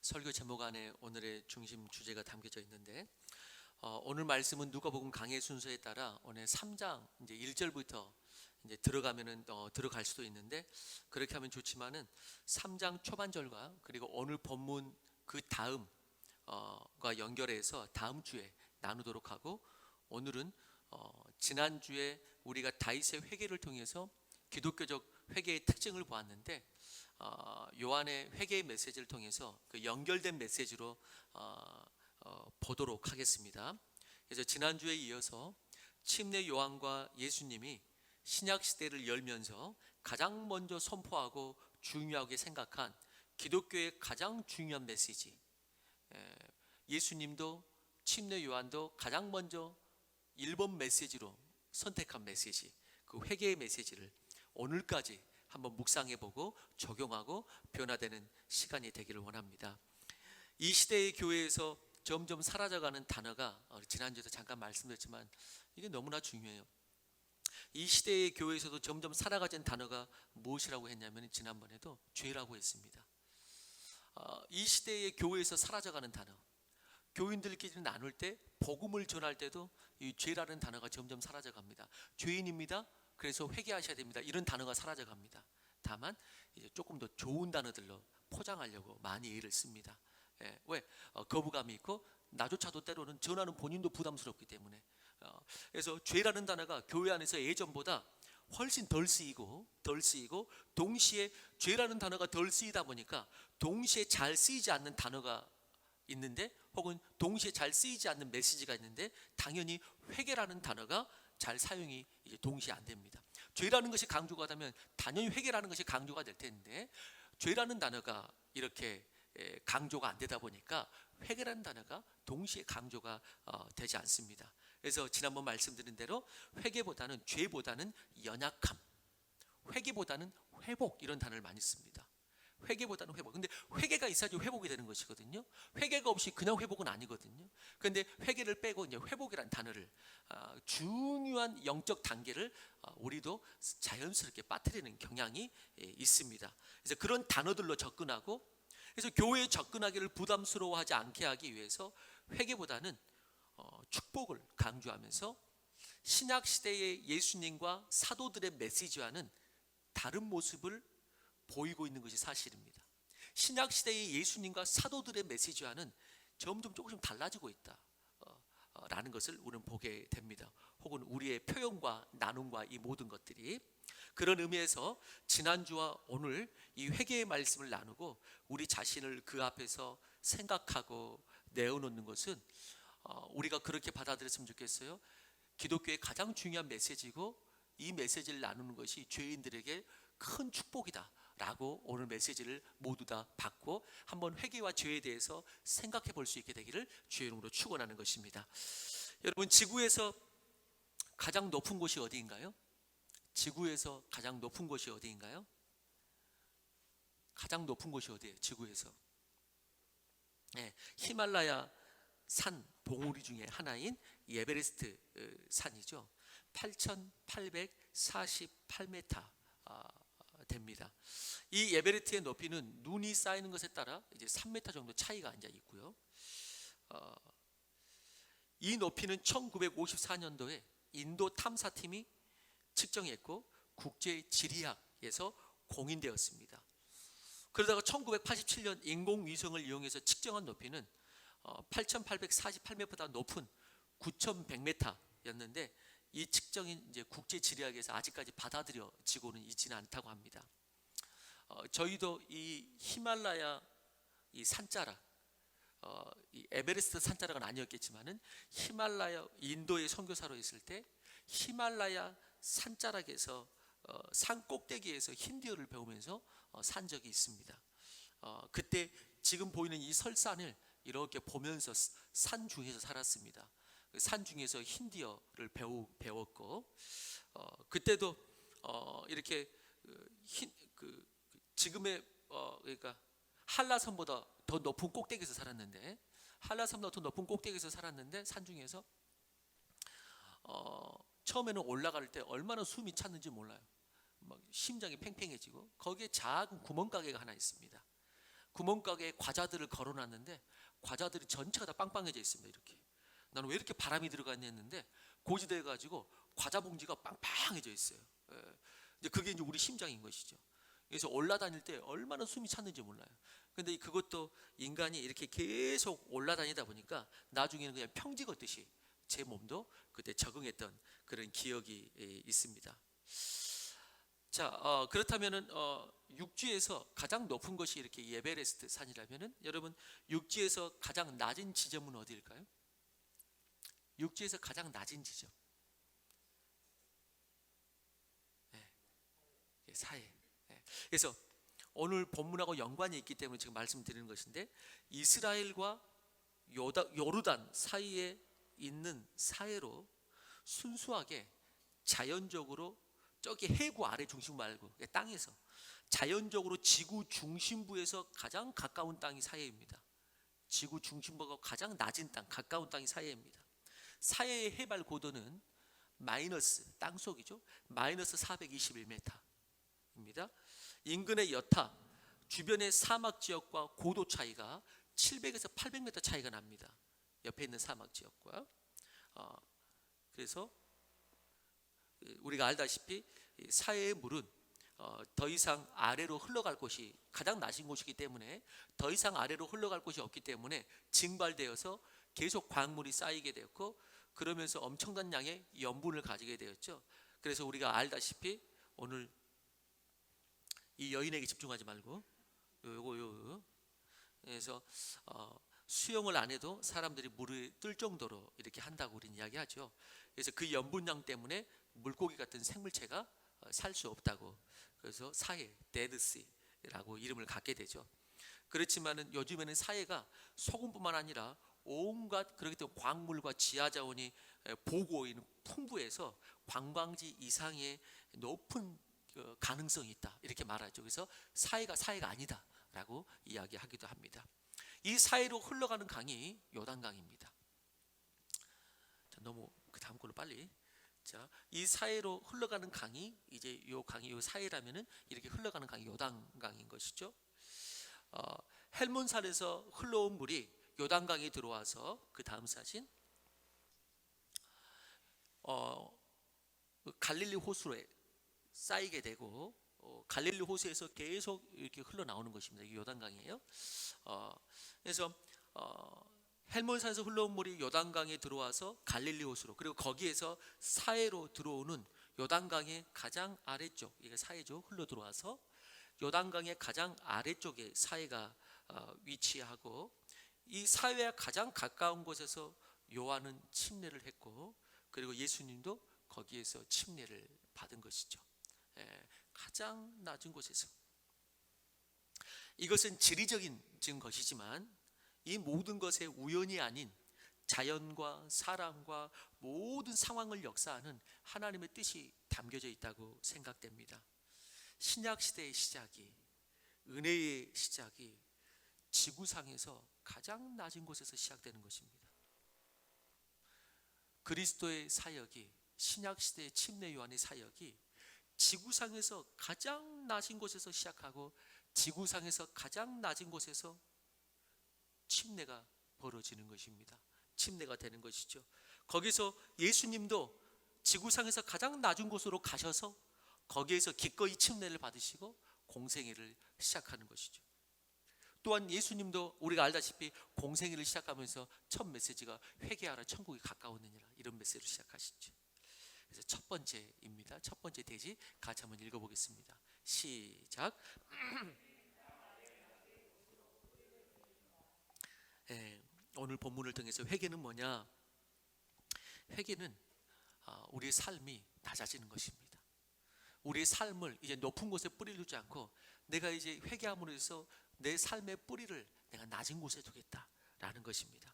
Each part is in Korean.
설교 제목 안에 오늘의 중심 주제가 담겨져 있는데 오늘 말씀은 누가복음 강해 순서에 따라 오늘 3장 이제 1절부터 이제 들어가면은 들어갈 수도 있는데 그렇게 하면 좋지만은 3장 초반절과 그리고 오늘 본문 그 다음과 연결해서 다음 주에 나누도록 하고, 오늘은 지난주에 우리가 다윗의 회개를 통해서 기독교적 회개의 특징을 보았는데 요한의 회개의 메시지를 통해서 그 연결된 메시지로 보도록 하겠습니다. 그래서 지난주에 이어서 침례 요한과 예수님이 신약 시대를 열면서 가장 먼저 선포하고 중요하게 생각한 기독교의 가장 중요한 메시지, 예수님도 침례 요한도 가장 먼저 1번 메시지로 선택한 메시지, 그 회개의 메시지를 오늘까지 한번 묵상해보고 적용하고 변화되는 시간이 되기를 원합니다. 이 시대의 교회에서 점점 사라져가는 단어가 지난주에도 잠깐 말씀드렸지만 이게 너무나 중요해요. 이 시대의 교회에서도 점점 사라져가는 단어가 무엇이라고 했냐면 지난번에도 죄라고 했습니다. 이 시대의 교회에서 사라져가는 단어, 교인들끼리 나눌 때 복음을 전할 때도 이 죄라는 단어가 점점 사라져갑니다. 죄인입니다, 그래서 회개하셔야 됩니다, 이런 단어가 사라져갑니다. 다만 이제 조금 더 좋은 단어들로 포장하려고 많이 애를 씁니다. 왜? 거부감이 있고 나조차도 때로는 전하는 본인도 부담스럽기 때문에. 그래서 죄라는 단어가 교회 안에서 예전보다 훨씬 덜 쓰이고 동시에 죄라는 단어가 덜 쓰이다 보니까 동시에 잘 쓰이지 않는 단어가 있는데, 혹은 동시에 잘 쓰이지 않는 메시지가 있는데, 당연히 회개라는 단어가 잘 사용이 이제 동시에 안 됩니다. 죄라는 것이 강조가 되면 당연히 회개라는 것이 강조가 될 텐데, 죄라는 단어가 이렇게 강조가 안 되다 보니까 회개라는 단어가 동시에 강조가 되지 않습니다. 그래서 지난번 말씀드린 대로 회개보다는, 죄보다는 연약함, 회개보다는 회복, 이런 단어를 많이 씁니다. 회개보다는 회복. 근데 회개가 있어야지 회복이 되는 것이거든요. 회개가 없이 그냥 회복은 아니거든요. 그런데 회개를 빼고 이제 회복이라는 단어를, 중요한 영적 단계를 우리도 자연스럽게 빠뜨리는 경향이 있습니다. 그래서 그런 단어들로 접근하고, 그래서 교회에 접근하기를 부담스러워하지 않게 하기 위해서 회개보다는 축복을 강조하면서 신약 시대의 예수님과 사도들의 메시지와는 다른 모습을 보이고 있는 것이 사실입니다. 신약 시대의 예수님과 사도들의 메시지와는 점점 조금씩 달라지고 있다 라는 것을 우리는 보게 됩니다. 혹은 우리의 표현과 나눔과 이 모든 것들이, 그런 의미에서 지난주와 오늘 이 회개의 말씀을 나누고 우리 자신을 그 앞에서 생각하고 내어놓는 것은 우리가 그렇게 받아들였으면 좋겠어요. 기독교의 가장 중요한 메시지고, 이 메시지를 나누는 것이 죄인들에게 큰 축복이다 라고 오늘 메시지를 모두 다 받고 한번 회개와 죄에 대해서 생각해 볼 수 있게 되기를 주의 이름으로 축원하는 것입니다. 여러분, 지구에서 가장 높은 곳이 어디인가요? 지구에서 가장 높은 곳이 어디인가요? 가장 높은 곳이 어디예요? 지구에서 히말라야 산 봉우리 중에 하나인 에베레스트 산이죠. 8,848m 됩니다. 이 에베레스트의 높이는 눈이 쌓이는 것에 따라 이제 3m 정도 차이가 이제 있고요. 이 높이는 1954년도에 인도 탐사팀이 측정했고 국제지리학에서 공인되었습니다. 그러다가 1987년 인공위성을 이용해서 측정한 높이는 8,848m보다 높은 9,100m였는데, 이 측정이 이제 국제지리학에서 아직까지 받아들여지고는 있지는 않다고 합니다. 저희도 이 히말라야 이 산자락, 이 에베레스트 산자락은 아니었겠지만은 히말라야 인도의 선교사로 있을 때 히말라야 산자락에서 산 꼭대기에서 힌디어를 배우면서 산 적이 있습니다. 그때 지금 보이는 이 설산을 이렇게 보면서 산 중에서 살았습니다. 산 중에서 힌디어를 배웠고, 그때도 이렇게 지금의 그러니까 한라산보다 더 높은 꼭대기에서 살았는데, 산 중에서 처음에는 올라갈 때 얼마나 숨이 찼는지 몰라요. 막 심장이 팽팽해지고, 거기에 작은 구멍가게가 하나 있습니다. 구멍가게에 과자들을 걸어놨는데 과자들이 전체가 다 빵빵해져 있습니다. 이렇게. 나는 왜 이렇게 바람이 들어갔냐 했는데 고지대 가지고 과자 봉지가 빵빵해져 있어요. 예. 이제 그게 이제 우리 심장인 것이죠. 그래서 올라다닐 때 얼마나 숨이 찼는지 몰라요. 근데 그것도 인간이 이렇게 계속 올라다니다 보니까 나중에는 그냥 평지 걷듯이 제 몸도 그때 적응했던 그런 기억이 있습니다. 자, 그렇다면은 육지에서 가장 높은 것이 이렇게 에베레스트 산이라면은 여러분 육지에서 가장 낮은 지점은 어디일까요? 육지에서 가장 낮은 지점. 네, 사해. 네. 그래서 오늘 본문하고 연관이 있기 때문에 지금 말씀드리는 것인데 이스라엘과 요르단 사이에 있는 사해로 순수하게 자연적으로 저기 해구 아래 중심 말고 땅에서 자연적으로 지구 중심부에서 가장 가까운 땅이 사해입니다. 지구 중심부가 가장 낮은 땅, 가까운 땅이 사해입니다. 사해의 해발 고도는 마이너스, 땅속이죠. 마이너스 421m입니다. 인근의 여타, 주변의 사막 지역과 고도 차이가 700에서 800m 차이가 납니다. 옆에 있는 사막 지역과. 그래서 우리가 알다시피 사해의 물은 더 이상 아래로 흘러갈 곳이 가장 낮은 곳이기 때문에 더 이상 아래로 흘러갈 곳이 없기 때문에 증발되어서 계속 광물이 쌓이게 되었고 그러면서 엄청난 양의 염분을 가지게 되었죠. 그래서 우리가 알다시피 오늘 이 여인에게 집중하지 말고 요거 그래서 수영을 안 해도 사람들이 물을 뜰 정도로 이렇게 한다고 우리는 이야기하죠. 그래서 그 염분량 때문에 물고기 같은 생물체가 살 수 없다고. 그래서 사해, 데드시라고 이름을 갖게 되죠. 그렇지만은 요즘에는 사해가 소금뿐만 아니라 온갖 그렇기 때문에 광물과 지하 자원이 보고인 풍부해서 관광지 이상의 높은 가능성이 있다 이렇게 말하죠. 그래서 사해가 아니다라고 이야기하기도 합니다. 이 사해로 흘러가는 강이 요단강입니다. 자, 너무 그 다음 걸로 빨리. 자, 이 사해로 흘러가는 강이 이제 요 강이 요 사해라면은 이렇게 흘러가는 강이 요단강인 것이죠. 헬몬산에서 흘러온 물이 요단강에 들어와서 그 다음 사진 갈릴리 호수에 쌓이게 되고 갈릴리 호수에서 계속 이렇게 흘러나오는 것입니다. 이게 요단강이에요. 그래서 헬몬산에서 흘러온 물이 요단강에 들어와서 갈릴리 호수로 그리고 거기에서 사해로 들어오는 요단강의 가장 아래쪽 이게 사해죠. 흘러 들어와서 요단강의 가장 아래쪽에 사해가 위치하고 이 사해와 가장 가까운 곳에서 요한은 침례를 했고 그리고 예수님도 거기에서 침례를 받은 것이죠. 가장 낮은 곳에서. 이것은 지리적인 지금 것이지만 이 모든 것의 우연이 아닌 자연과 사람과 모든 상황을 역사하는 하나님의 뜻이 담겨져 있다고 생각됩니다. 신약 시대의 시작이 은혜의 시작이 지구상에서 가장 낮은 곳에서 시작되는 것입니다. 그리스도의 사역이 신약 시대의 침례 요한의 사역이 지구상에서 가장 낮은 곳에서 시작하고 지구상에서 가장 낮은 곳에서 침례가 벌어지는 것입니다. 침례가 되는 것이죠. 거기서 예수님도 지구상에서 가장 낮은 곳으로 가셔서 거기에서 기꺼이 침례를 받으시고 공생애를 시작하는 것이죠. 또한 예수님도 우리가 알다시피 공생애를 시작하면서 첫 메시지가 회개하라 천국이 가까웠느니라 이런 메시지로 시작하시죠. 그래서 첫 번째입니다. 첫 번째 대지 같이 한번 읽어보겠습니다. 시작. 오늘 본문을 통해서 회개는 뭐냐? 회개는 우리의 삶이 낮아지는 것입니다. 우리의 삶을 이제 높은 곳에 뿌리를 두지 않고 내가 이제 회개함으로 해서 내 삶의 뿌리를 내가 낮은 곳에 두겠다라는 것입니다.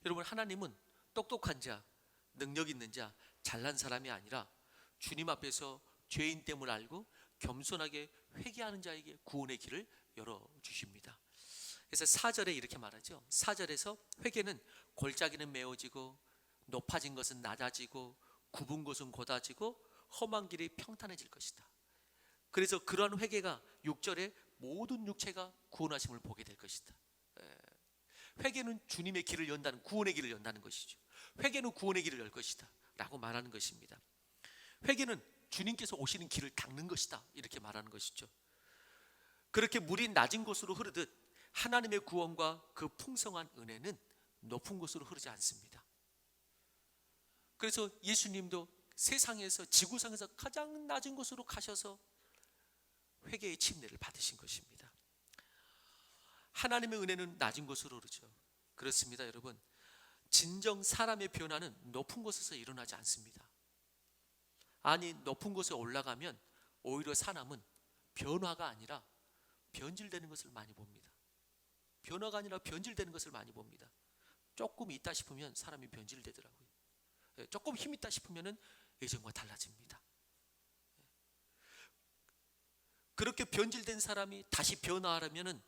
여러분 하나님은 똑똑한 자, 능력 있는 자, 잘난 사람이 아니라 주님 앞에서 죄인 됨을 알고 겸손하게 회개하는 자에게 구원의 길을 열어주십니다. 그래서 4절에 이렇게 말하죠. 4절에서 회개는 골짜기는 메워지고 높아진 것은 낮아지고 굽은 곳은 곧아지고 험한 길이 평탄해질 것이다. 그래서 그러한 회개가 6절에 모든 육체가 구원하심을 보게 될 것이다. 회개는 주님의 길을 연다는, 구원의 길을 연다는 것이죠. 회개는 구원의 길을 열 것이다 라고 말하는 것입니다. 회개는 주님께서 오시는 길을 닦는 것이다 이렇게 말하는 것이죠. 그렇게 물이 낮은 곳으로 흐르듯 하나님의 구원과 그 풍성한 은혜는 높은 곳으로 흐르지 않습니다. 그래서 예수님도 세상에서, 지구상에서 가장 낮은 곳으로 가셔서 회개의 침례를 받으신 것입니다. 하나님의 은혜는 낮은 곳으로 흐르죠. 그렇습니다, 여러분. 진정 사람의 변화는 높은 곳에서 일어나지 않습니다. 아니, 높은 곳에 올라가면 오히려 사람은 변화가 아니라 변질되는 것을 많이 봅니다. 변화가 아니라 변질되는 것을 많이 봅니다. 조금 있다 싶으면 사람이 변질되더라고요. 조금 힘 있다 싶으면 예전과 달라집니다. 그렇게 변질된 사람이 다시 변화하려면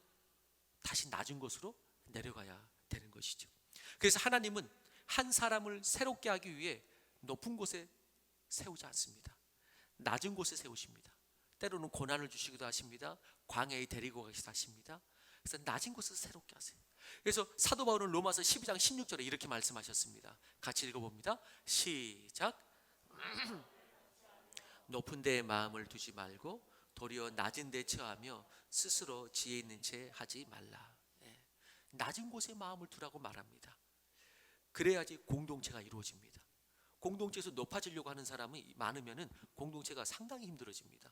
다시 낮은 곳으로 내려가야 되는 것이죠. 그래서 하나님은 한 사람을 새롭게 하기 위해 높은 곳에 세우지 않습니다. 낮은 곳에 세우십니다. 때로는 고난을 주시기도 하십니다. 광야에 데리고 가기도 하십니다. 그래서 낮은 곳에서 새롭게 하세요. 그래서 사도 바울은 로마서 12장 16절에 이렇게 말씀하셨습니다. 같이 읽어봅니다. 시작. 높은 데에 마음을 두지 말고 도리어 낮은 데 처하며 스스로 지혜 있는 채 하지 말라. 낮은 곳에 마음을 두라고 말합니다. 그래야지 공동체가 이루어집니다. 공동체에서 높아지려고 하는 사람이 많으면 공동체가 상당히 힘들어집니다.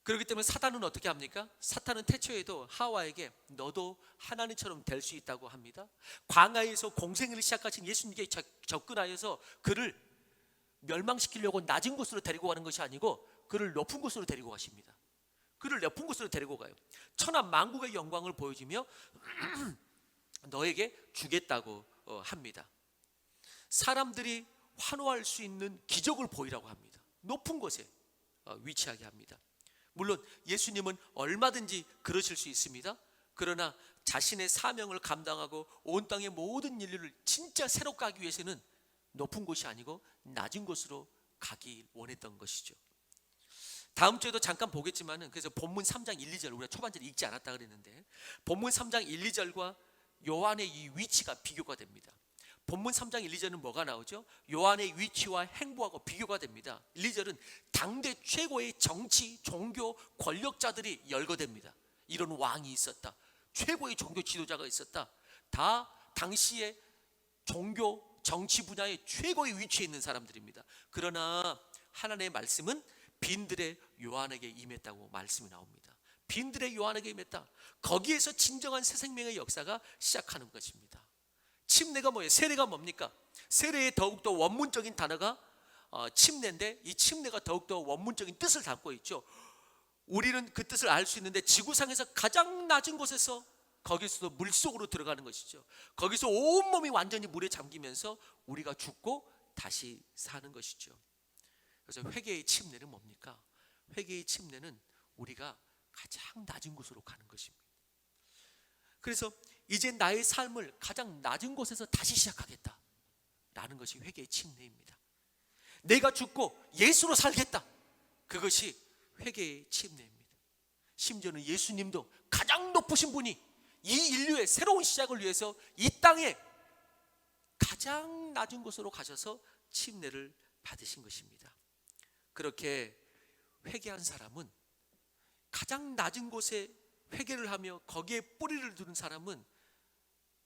그렇기 때문에 사탄은 어떻게 합니까? 사탄은 태초에도 하와에게 너도 하나님처럼 될 수 있다고 합니다. 광야에서 공생애를 시작하신 예수님께 접근하여서 그를 멸망시키려고 낮은 곳으로 데리고 가는 것이 아니고 그를 높은 곳으로 데리고 가십니다. 그를 높은 곳으로 데리고 가요. 천하 만국의 영광을 보여주며 너에게 주겠다고 합니다. 사람들이 환호할 수 있는 기적을 보이라고 합니다. 높은 곳에 위치하게 합니다. 물론 예수님은 얼마든지 그러실 수 있습니다. 그러나 자신의 사명을 감당하고 온 땅의 모든 인류를 진짜 새롭게 하기 위해서는 높은 곳이 아니고 낮은 곳으로 가기 원했던 것이죠. 다음 주에도 잠깐 보겠지만은, 그래서 본문 3장 1, 2절 우리가 초반절에 읽지 않았다 그랬는데 본문 3장 1, 2절과 요한의 이 위치가 비교가 됩니다. 본문 3장 1, 2절은 뭐가 나오죠? 요한의 위치와 행보하고 비교가 됩니다. 1, 2절은 당대 최고의 정치, 종교, 권력자들이 열거됩니다. 이런 왕이 있었다. 최고의 종교 지도자가 있었다. 다 당시의 종교, 정치 분야의 최고의 위치에 있는 사람들입니다. 그러나 하나님의 말씀은 빈들의 요한에게 임했다고 말씀이 나옵니다. 빈들의 요한에게 임했다. 거기에서 진정한 새 생명의 역사가 시작하는 것입니다. 침례가 뭐예요? 세례가 뭡니까? 세례의 더욱더 원문적인 단어가 침례인데, 이 침례가 더욱더 원문적인 뜻을 담고 있죠. 우리는 그 뜻을 알 수 있는데 지구상에서 가장 낮은 곳에서 거기서도 물속으로 들어가는 것이죠. 거기서 온몸이 완전히 물에 잠기면서 우리가 죽고 다시 사는 것이죠. 그래서 회개의 침례는 뭡니까? 회개의 침례는 우리가 가장 낮은 곳으로 가는 것입니다. 그래서 이제 나의 삶을 가장 낮은 곳에서 다시 시작하겠다 라는 것이 회개의 침례입니다. 내가 죽고 예수로 살겠다, 그것이 회개의 침례입니다. 심지어는 예수님도 가장 높으신 분이 이 인류의 새로운 시작을 위해서 이 땅에 가장 낮은 곳으로 가셔서 침례를 받으신 것입니다. 그렇게 회개한 사람은, 가장 낮은 곳에 회개를 하며 거기에 뿌리를 두는 사람은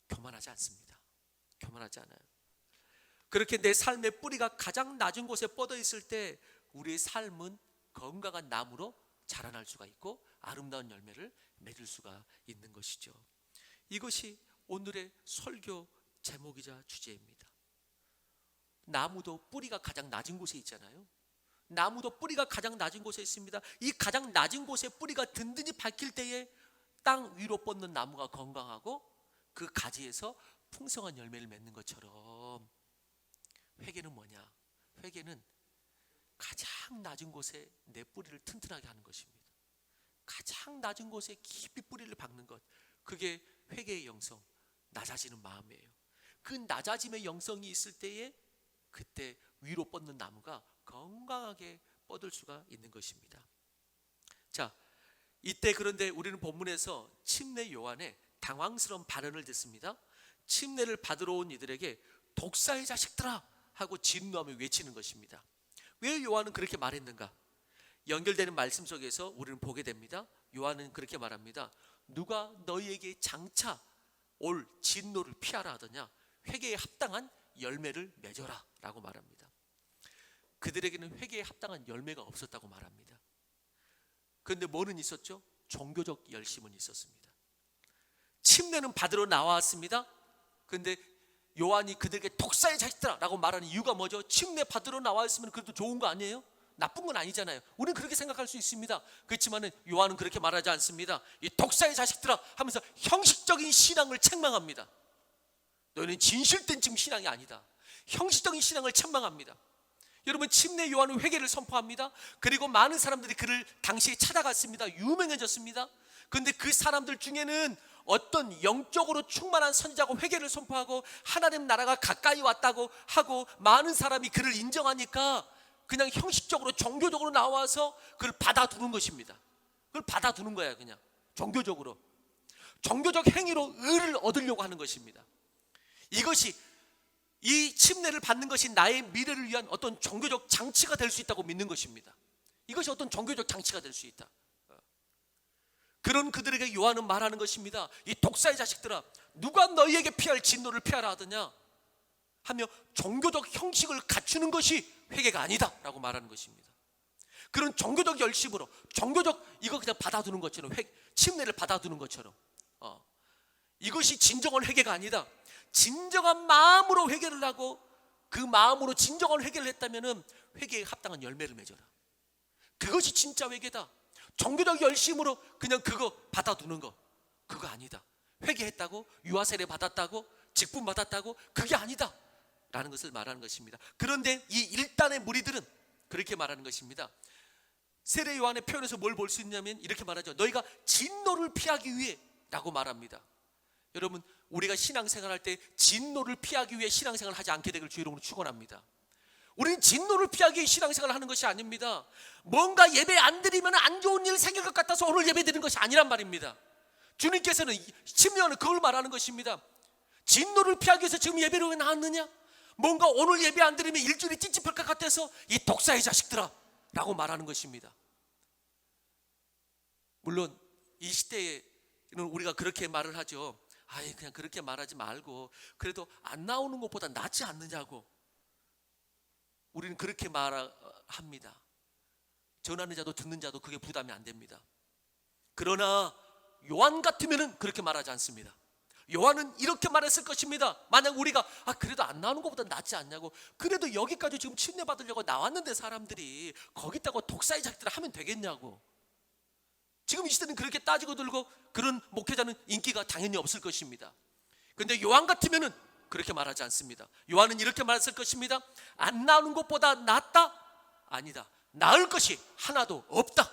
교만하지 않습니다. 교만하지 않아요. 그렇게 내 삶의 뿌리가 가장 낮은 곳에 뻗어 있을 때 우리의 삶은 건강한 나무로 자라날 수가 있고 아름다운 열매를 맺을 수가 있는 것이죠. 이것이 오늘의 설교 제목이자 주제입니다. 나무도 뿌리가 가장 낮은 곳에 있잖아요. 나무도 뿌리가 가장 낮은 곳에 있습니다. 이 가장 낮은 곳에 뿌리가 든든히 박힐 때에 땅 위로 뻗는 나무가 건강하고 그 가지에서 풍성한 열매를 맺는 것처럼, 회개는 뭐냐? 회개는 가장 낮은 곳에 내 뿌리를 튼튼하게 하는 것입니다. 가장 낮은 곳에 깊이 뿌리를 박는 것, 그게 회개의 영성, 낮아지는 마음이에요. 그 낮아짐의 영성이 있을 때에 그때 위로 뻗는 나무가 건강하게 뻗을 수가 있는 것입니다. 자, 이때 그런데 우리는 본문에서 침례 요한의 당황스러운 발언을 듣습니다. 침례를 받으러 온 이들에게 독사의 자식들아 하고 진노하며 외치는 것입니다. 왜 요한은 그렇게 말했는가? 연결되는 말씀 속에서 우리는 보게 됩니다. 요한은 그렇게 말합니다. 누가 너희에게 장차 올 진노를 피하라 하더냐? 회개에 합당한 열매를 맺어라 라고 말합니다. 그들에게는 회개에 합당한 열매가 없었다고 말합니다. 그런데 뭐는 있었죠? 종교적 열심은 있었습니다. 침례는 받으러 나왔습니다. 그런데 요한이 그들에게 독사의 자식들아 라고 말하는 이유가 뭐죠? 침례 받으러 나왔으면 그래도 좋은 거 아니에요? 나쁜 건 아니잖아요. 우리는 그렇게 생각할 수 있습니다. 그렇지만 요한은 그렇게 말하지 않습니다. 이 독사의 자식들아 하면서 형식적인 신앙을 책망합니다. 너희는 진실된 지금 신앙이 아니다. 형식적인 신앙을 책망합니다. 여러분, 침례 요한은 회개를 선포합니다. 그리고 많은 사람들이 그를 당시에 찾아갔습니다. 유명해졌습니다. 그런데 그 사람들 중에는 어떤 영적으로 충만한 선지자가 회개를 선포하고 하나님 나라가 가까이 왔다고 하고 많은 사람이 그를 인정하니까 그냥 형식적으로 종교적으로 나와서 그를 받아두는 것입니다. 그걸 받아두는 거야. 그냥 종교적으로 종교적 행위로 의를 얻으려고 하는 것입니다. 이것이 이 침례를 받는 것이 나의 미래를 위한 어떤 종교적 장치가 될 수 있다고 믿는 것입니다. 이것이 어떤 종교적 장치가 될 수 있다. 그런 그들에게 요한은 말하는 것입니다. 이 독사의 자식들아, 누가 너희에게 피할 진노를 피하라 하더냐 하며 종교적 형식을 갖추는 것이 회개가 아니다 라고 말하는 것입니다. 그런 종교적 열심으로 종교적 이거 그냥 받아두는 것처럼 침례를 받아두는 것처럼 이것이 진정한 회개가 아니다. 진정한 마음으로 회개를 하고 그 마음으로 진정한 회개를 했다면 회개에 합당한 열매를 맺어라. 그것이 진짜 회개다. 종교적 열심으로 그냥 그거 받아두는 거, 그거 아니다. 회개했다고, 유아세례 받았다고, 직분 받았다고, 그게 아니다 라는 것을 말하는 것입니다. 그런데 이 일단의 무리들은 그렇게 말하는 것입니다. 세례 요한의 표현에서 뭘 볼 수 있냐면 이렇게 말하죠. 너희가 진노를 피하기 위해 라고 말합니다. 여러분, 우리가 신앙생활할 때 진노를 피하기 위해 신앙생활을 하지 않게 되길 주 이름으로 축원합니다. 우리는 진노를 피하기 위해 신앙생활을 하는 것이 아닙니다. 뭔가 예배 안 드리면 안 좋은 일 생길 것 같아서 오늘 예배 드리는 것이 아니란 말입니다. 주님께서는 침례는 그걸 말하는 것입니다. 진노를 피하기 위해서 지금 예배를 왜 나왔느냐? 뭔가 오늘 예배 안 드리면 일주일이 찝찝할 것 같아서 이 독사의 자식들아 라고 말하는 것입니다. 물론 이 시대에는 우리가 그렇게 말을 하죠. 아예 그냥 그렇게 말하지 말고 그래도 안 나오는 것보다 낫지 않느냐고 우리는 그렇게 말합니다. 전하는 자도 듣는 자도 그게 부담이 안 됩니다. 그러나 요한 같으면 그렇게 말하지 않습니다. 요한은 이렇게 말했을 것입니다. 만약 우리가 그래도 안 나오는 것보다 낫지 않냐고, 그래도 여기까지 지금 침례 받으려고 나왔는데 사람들이 거기다가 독사의 자식들 하면 되겠냐고. 지금 이 시대는 그렇게 따지고 들고 그런 목회자는 인기가 당연히 없을 것입니다. 그런데 요한 같으면 그렇게 말하지 않습니다. 요한은 이렇게 말했을 것입니다. 안 나오는 것보다 낫다? 아니다. 나을 것이 하나도 없다.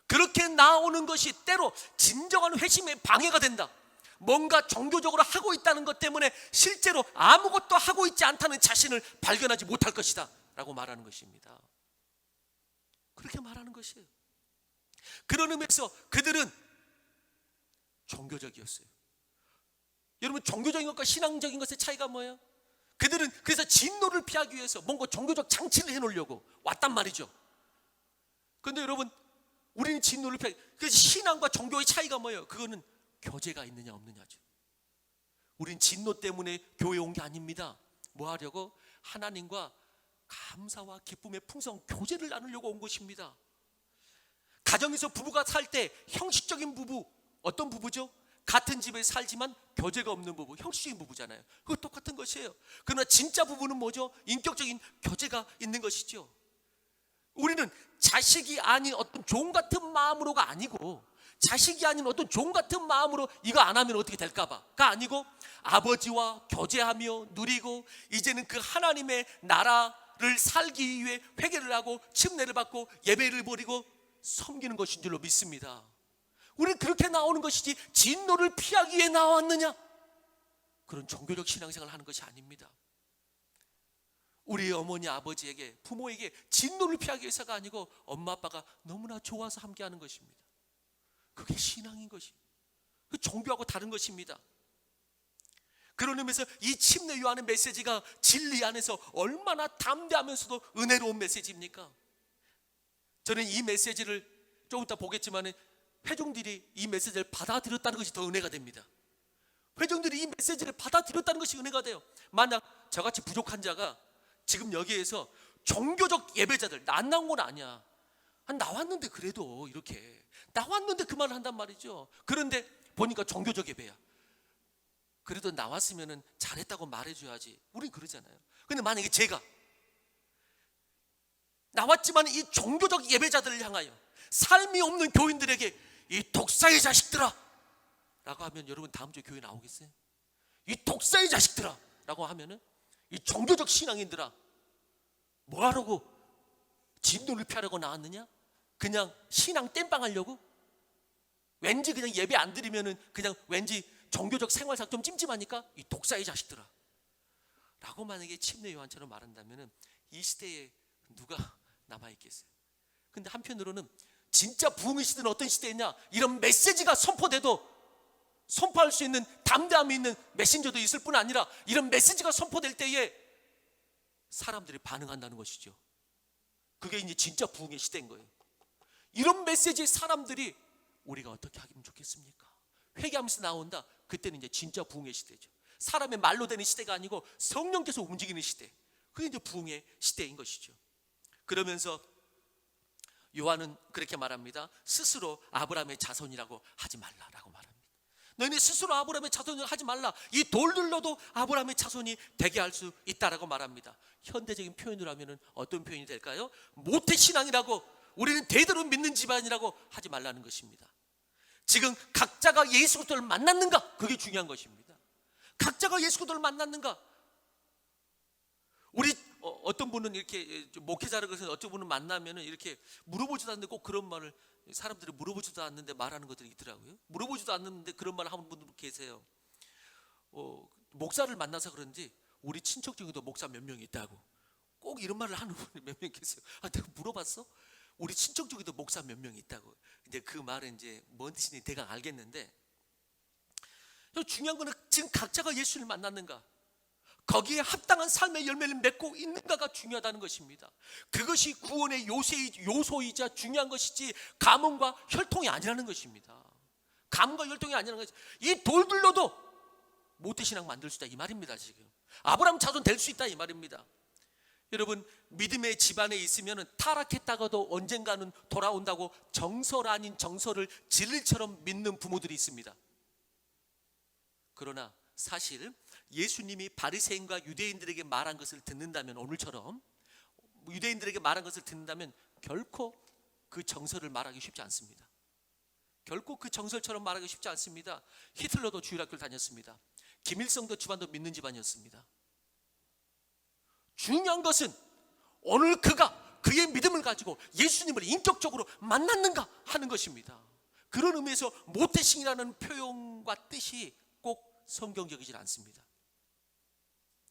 그렇게 나오는 것이 때로 진정한 회심에 방해가 된다. 뭔가 종교적으로 하고 있다는 것 때문에 실제로 아무것도 하고 있지 않다는 자신을 발견하지 못할 것이다 라고 말하는 것입니다. 그렇게 말하는 것이에요. 그런 의미에서 그들은 종교적이었어요. 여러분, 종교적인 것과 신앙적인 것의 차이가 뭐예요? 그들은 그래서 진노를 피하기 위해서 뭔가 종교적 장치를 해놓으려고 왔단 말이죠. 그런데 여러분, 우리는 진노를 피하기, 그래서 신앙과 종교의 차이가 뭐예요? 그거는 교제가 있느냐 없느냐죠. 우린 진노 때문에 교회 온 게 아닙니다. 뭐 하려고? 하나님과 감사와 기쁨의 풍성 교제를 나누려고 온 것입니다. 가정에서 부부가 살 때 형식적인 부부, 어떤 부부죠? 같은 집에 살지만 교제가 없는 부부, 형식적인 부부잖아요. 그거 똑같은 것이에요. 그러나 진짜 부부는 뭐죠? 인격적인 교제가 있는 것이죠. 우리는 자식이 아닌 어떤 종 같은 마음으로가 아니고, 자식이 아닌 어떤 종 같은 마음으로 이거 안 하면 어떻게 될까봐가 아니고, 아버지와 교제하며 누리고 이제는 그 하나님의 나라를 살기 위해 회개를 하고 침례를 받고 예배를 드리고 섬기는 것인 줄로 믿습니다. 우리는 그렇게 나오는 것이지 진노를 피하기 위해 나왔느냐? 그런 종교적 신앙생활을 하는 것이 아닙니다. 우리 어머니 아버지에게, 부모에게 진노를 피하기 위해서가 아니고 엄마 아빠가 너무나 좋아서 함께하는 것입니다. 그게 신앙인 것이. 그 종교하고 다른 것입니다. 그런 의미에서 이 침례 요한의 메시지가 진리 안에서 얼마나 담대하면서도 은혜로운 메시지입니까? 저는 이 메시지를 조금 이따 보겠지만 회중들이 이 메시지를 받아들였다는 것이 더 은혜가 됩니다. 회중들이 이 메시지를 받아들였다는 것이 은혜가 돼요. 만약 저같이 부족한 자가 지금 여기에서 종교적 예배자들, 안 나온 건 아니야, 나왔는데 그래도 이렇게 나왔는데 그 말을 한단 말이죠. 그런데 보니까 종교적 예배야. 그래도 나왔으면 잘했다고 말해줘야지. 우린 그러잖아요. 근데 만약에 제가 나왔지만 이 종교적 예배자들을 향하여 삶이 없는 교인들에게 이 독사의 자식들아 라고 하면 여러분 다음 주에 교회 나오겠어요? 이 독사의 자식들아 라고 하면은 이 종교적 신앙인들아 뭐하라고 진노를 피하려고 나왔느냐? 그냥 신앙 땜빵 하려고? 왠지 그냥 예배 안 드리면은 그냥 왠지 종교적 생활상 좀 찜찜하니까 이 독사의 자식들아 라고 만약에 침례 요한처럼 말한다면은 이 시대에 누가 남아있겠어요? 근데 한편으로는 진짜 부흥의 시대는 어떤 시대냐? 이런 메시지가 선포돼도 선포할 수 있는 담대함이 있는 메신저도 있을 뿐 아니라 이런 메시지가 선포될 때에 사람들이 반응한다는 것이죠. 그게 이제 진짜 부흥의 시대인 거예요. 이런 메시지에 사람들이 우리가 어떻게 하면 좋겠습니까? 회개하면서 나온다. 그때는 이제 진짜 부흥의 시대죠. 사람의 말로 되는 시대가 아니고 성령께서 움직이는 시대. 그게 이제 부흥의 시대인 것이죠. 그러면서 요한은 그렇게 말합니다. 스스로 아브라함의 자손이라고 하지 말라라고 말합니다. 너희는 스스로 아브라함의 자손이라고 하지 말라. 이 돌들로도 아브라함의 자손이 되게 할 수 있다라고 말합니다. 현대적인 표현으로 하면 어떤 표현이 될까요? 모태신앙이라고, 우리는 대대로 믿는 집안이라고 하지 말라는 것입니다. 지금 각자가 예수 그리스도를 만났는가? 그게 중요한 것입니다. 각자가 예수 그리스도를 만났는가? 우리 어떤 분은 이렇게 목회자를 그래서 어떤 분은 만나면 이렇게 물어보지도 않는데 꼭 그런 말을, 사람들이 물어보지도 않는데 말하는 것들이 있더라고요. 물어보지도 않는데 그런 말을 하는 분들 계세요. 목사를 만나서 그런지 우리 친척 중에도 목사 몇 명 있다고 꼭 이런 말을 하는 분이 몇 명 계세요. 내가 물어봤어? 우리 친척 중에도 목사 몇 명 있다고. 근데 그 말은 이제 뭔 뜻인지 대강 알겠는데, 중요한 거는 지금 각자가 예수를 만났는가, 거기에 합당한 삶의 열매를 맺고 있는가가 중요하다는 것입니다. 그것이 구원의 요소이자 중요한 것이지 가문과 혈통이 아니라는 것입니다. 가문과 혈통이 아니라는 것이, 이 돌들로도 모태신앙 만들 수 있다 이 말입니다. 지금 아브라함 자손 될 수 있다 이 말입니다. 여러분, 믿음의 집안에 있으면 타락했다가도 언젠가는 돌아온다고 정설 아닌 정설을 진리처럼 믿는 부모들이 있습니다. 그러나 사실 예수님이 바리새인과 유대인들에게 말한 것을 듣는다면, 오늘처럼 유대인들에게 말한 것을 듣는다면 결코 그 정설을 말하기 쉽지 않습니다. 결코 그 정설처럼 말하기 쉽지 않습니다. 히틀러도 주일학교를 다녔습니다. 김일성도 집안도 믿는 집안이었습니다. 중요한 것은 오늘 그가 그의 믿음을 가지고 예수님을 인격적으로 만났는가 하는 것입니다. 그런 의미에서 모태신이라는 표현과 뜻이 꼭 성경적이질 않습니다.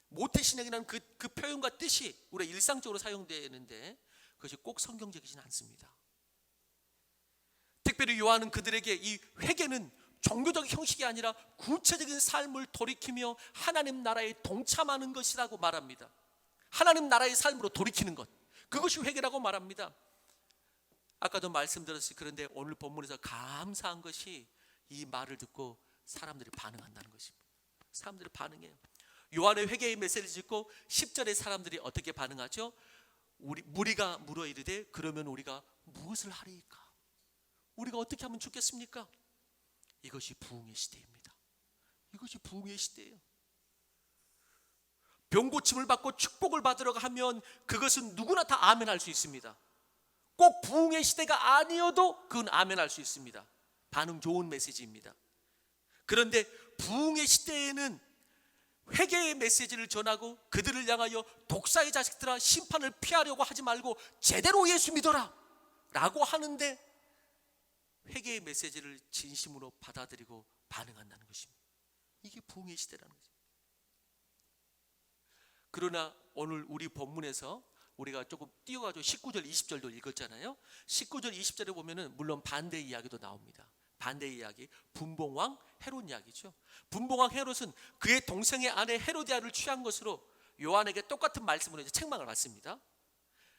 모태신앙이라는 그 표현과 뜻이 우리가 일상적으로 사용되는데 그것이 꼭 성경적이진 않습니다. 특별히 요한은 그들에게 이 회개는 종교적 형식이 아니라 구체적인 삶을 돌이키며 하나님 나라에 동참하는 것이라고 말합니다. 하나님 나라의 삶으로 돌이키는 것, 그것이 회개라고 말합니다. 아까도 말씀드렸어요. 그런데 오늘 본문에서 감사한 것이 이 말을 듣고 사람들이 반응한다는 것입니다. 사람들이 반응해요. 요한의 회개의 메시지를 듣고 10절에 사람들이 어떻게 반응하죠? 무리가 물어 이르되 그러면 우리가 무엇을 하리이까? 우리가 어떻게 하면 좋겠습니까? 이것이 부흥의 시대입니다. 이것이 부흥의 시대예요. 병고침을 받고 축복을 받으러 가면 그것은 누구나 다 아멘할 수 있습니다. 꼭 부흥의 시대가 아니어도 그건 아멘할 수 있습니다. 반응 좋은 메시지입니다. 그런데 부흥의 시대에는 회개의 메시지를 전하고 그들을 향하여 독사의 자식들아 심판을 피하려고 하지 말고 제대로 예수 믿어라 라고 하는데 회개의 메시지를 진심으로 받아들이고 반응한다는 것입니다. 이게 부흥의 시대라는 거죠. 그러나 오늘 우리 본문에서 우리가 조금 띄어가지고 19절 20절도 읽었잖아요. 19절 20절에 보면은 물론 반대 이야기도 나옵니다. 반대의 이야기, 분봉왕 헤롯 이야기죠. 분봉왕 헤롯은 그의 동생의 아내 헤로디아를 취한 것으로 요한에게 똑같은 말씀으로 이제 책망을 받습니다.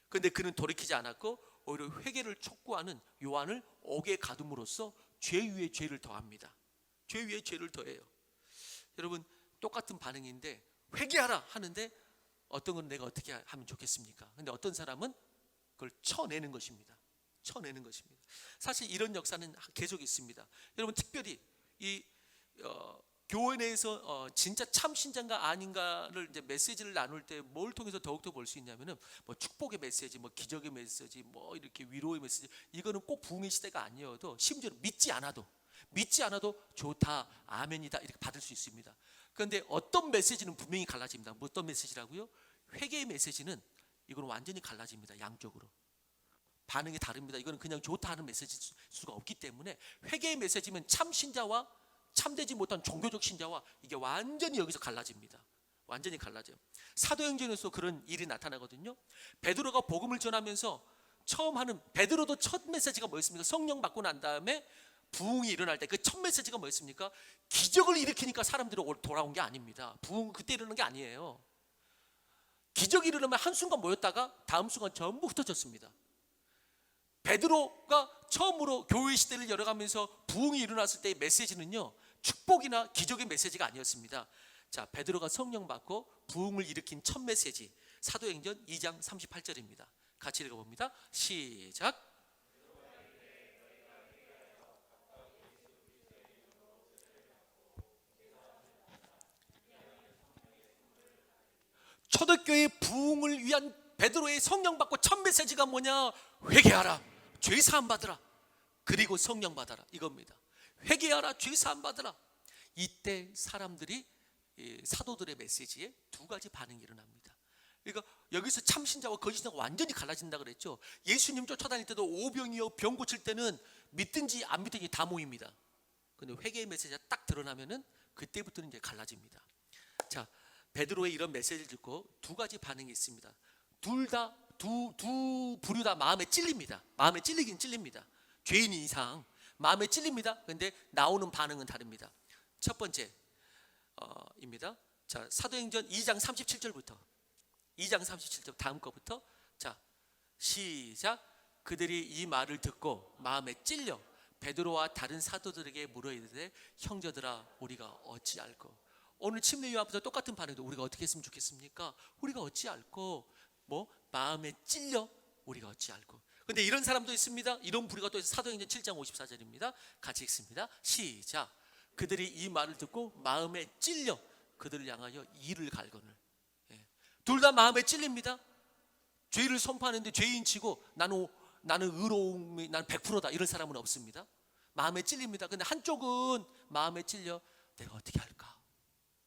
그런데 그는 돌이키지 않았고 오히려 회개를 촉구하는 요한을 옥에 가둠으로써 죄 위에 죄를 더합니다. 죄 위에 죄를 더해요. 여러분, 똑같은 반응인데 회개하라 하는데 어떤 건 내가 어떻게 하면 좋겠습니까? 근데 어떤 사람은 그걸 쳐내는 것입니다. 쳐내는 것입니다. 사실 이런 역사는 계속 있습니다. 여러분, 특별히 이 교회 내에서 진짜 참 신자인가 아닌가를 이제 메시지를 나눌 때 뭘 통해서 더욱더 볼 수 있냐면은 뭐 축복의 메시지, 뭐 기적의 메시지, 뭐 이렇게 위로의 메시지, 이거는 꼭 부흥의 시대가 아니어도 심지어 믿지 않아도 좋다, 아멘이다 이렇게 받을 수 있습니다. 그런데 어떤 메시지는 분명히 갈라집니다. 어떤 메시지라고요? 회개의 메시지는 이건 완전히 갈라집니다. 양쪽으로 반응이 다릅니다. 이거는 그냥 좋다 하는 메시지일 수가 없기 때문에 회개의 메시지면 참 신자와 참되지 못한 종교적 신자와 이게 완전히 여기서 갈라집니다. 완전히 갈라져요. 사도행전에서 그런 일이 나타나거든요. 베드로가 복음을 전하면서 처음 하는, 베드로도 첫 메시지가 뭐였습니까? 성령 받고 난 다음에 부흥이 일어날 때 그 첫 메시지가 뭐였습니까? 기적을 일으키니까 사람들이 돌아온 게 아닙니다. 부흥은 그때 일어나는 게 아니에요. 기적이 일어나면 한순간 모였다가 다음 순간 전부 흩어졌습니다. 베드로가 처음으로 교회 시대를 열어가면서 부흥이 일어났을 때의 메시지는요, 축복이나 기적의 메시지가 아니었습니다. 자, 베드로가 성령 받고 부흥을 일으킨 첫 메시지, 사도행전 2장 38절입니다. 같이 읽어봅니다. 시작. 초대교회 부흥을 위한 베드로의 성령 받고 첫 메시지가 뭐냐? 회개하라, 죄 사함 받으라, 그리고 성령 받아라, 이겁니다. 회개하라, 죄 사함 받으라. 이때 사람들이 사도들의 메시지에 두 가지 반응이 일어납니다. 그러니까 여기서 참신자와 거짓신자가 완전히 갈라진다 그랬죠. 예수님 쫓아다닐 때도 오병이어 병 고칠 때는 믿든지 안 믿든지 다 모입니다. 그런데 회개의 메시지가 딱 드러나면은 그때부터는 이제 갈라집니다. 자, 베드로의 이런 메시지를 듣고 두 가지 반응이 있습니다. 두 부류 다 마음에 찔립니다. 마음에 찔리긴 찔립니다. 죄인 이상 마음에 찔립니다. 그런데 나오는 반응은 다릅니다. 첫 번째 입니다. 자, 사도행전 2장 37절부터 2장 37절 다음 거부터 자, 시작. 그들이 이 말을 듣고 마음에 찔려 베드로와 다른 사도들에게 물어 이르되 형제들아 우리가 어찌 알고. 오늘 침례 요한부터 똑같은 반응도 우리가 어떻게 했으면 좋겠습니까? 우리가 어찌 알고, 뭐 마음에 찔려 우리가 어찌 알고. 근데 이런 사람도 있습니다. 이런 부류가 또 사도행전 7장 54절입니다. 같이 읽습니다. 시작. 그들이 이 말을 듣고 마음에 찔려 그들을 향하여 이를 갈거늘. 둘 다 마음에 찔립니다. 죄를 선포하는데 죄인 치고 나는 의로움이 난 100%다 이런 사람은 없습니다. 마음에 찔립니다. 근데 한쪽은 마음에 찔려 내가 어떻게 할까?